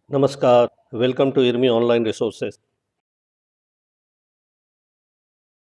Namaskar. Welcome to IRMI Online Resources.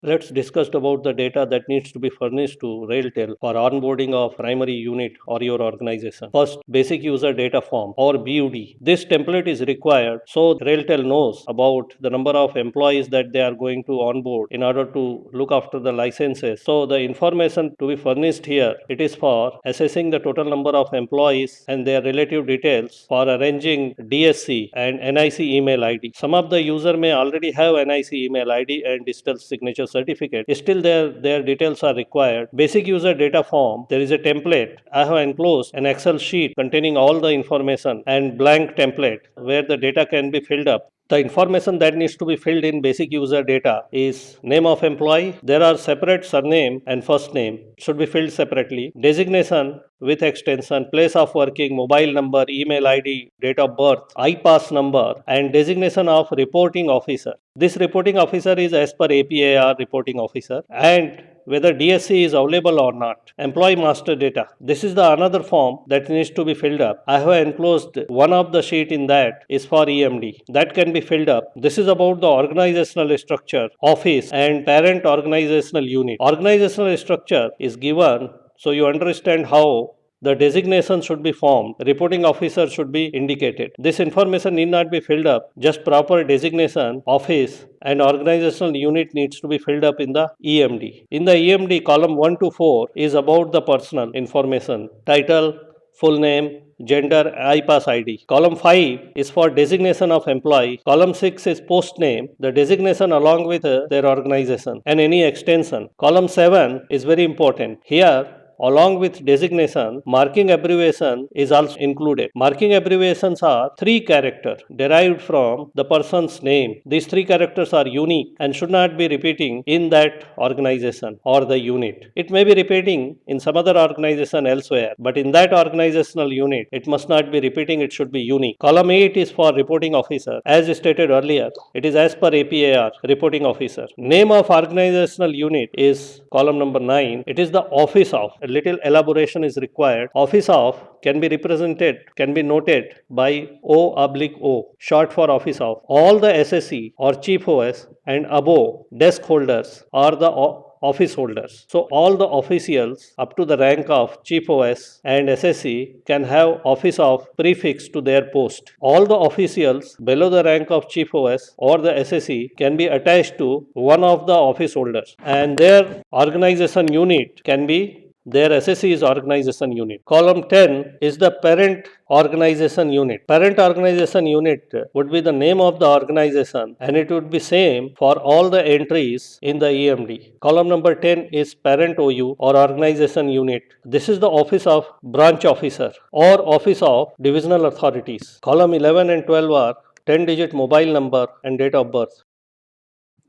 Let's discuss about the data that needs to be furnished to RailTel for onboarding of primary unit or your organization. First, basic user data form or BUD. This template is required so RailTel knows about the number of employees that they are going to onboard in order to look after the licenses. So the information to be furnished here, it is for assessing the total number of employees and their relative details, for arranging DSC and NIC email ID. Some of the user may already have NIC email ID and digital signature certificate. Still their details are required. Basic user data form, there is a template. I have enclosed an Excel sheet containing all the information and blank template where the data can be filled up. The information that needs to be filled in basic user data is name of employee. There are separate surname and first name should be filled separately. Designation with extension, place of working, mobile number, email ID, date of birth, IPAS number, and designation of reporting officer. This reporting officer is as per APAR reporting officer, and whether DSC is available or not. Employee master data. This is the another form that needs to be filled up. I have enclosed one of the sheet in that is for EMD. That can be filled up. This is about the organizational structure, office and parent organizational unit. Organizational structure is given so you understand how the designation should be formed, reporting officer should be indicated. This information need not be filled up, just proper designation, office and organizational unit needs to be filled up in the EMD. In the EMD, column 1 to 4 is about the personal information, title, full name, gender, IPAS ID. Column 5 is for designation of employee. Column 6 is post name, the designation along with their organization and any extension. Column 7 is very important. Here, along with designation, marking abbreviation is also included. Marking abbreviations are 3 characters derived from the person's name. These 3 characters are unique and should not be repeating in that organization or the unit. It may be repeating in some other organization elsewhere, but in that organizational unit, it must not be repeating, it should be unique. Column 8 is for reporting officer. As stated earlier, it is as per APAR, reporting officer. Name of organizational unit is column number 9. It is the office of. A little elaboration is required. Office of can be represented, can be noted by O/O, short for office of. All the SSE or chief OS and above desk holders are the office holders. So all the officials up to the rank of chief OS and SSE can have office of prefix to their post. All the officials below the rank of chief OS or the SSE can be attached to one of the office holders, and their organization unit can be their SSE is organization unit. Column 10 is the parent organization unit. Parent organization unit would be the name of the organization and it would be same for all the entries in the EMD. Column number 10 is parent OU or organization unit. This is the office of branch officer or office of divisional authorities. Column 11 and 12 are 10-digit mobile number and date of birth.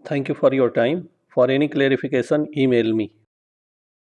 Thank you for your time. For any clarification, email me.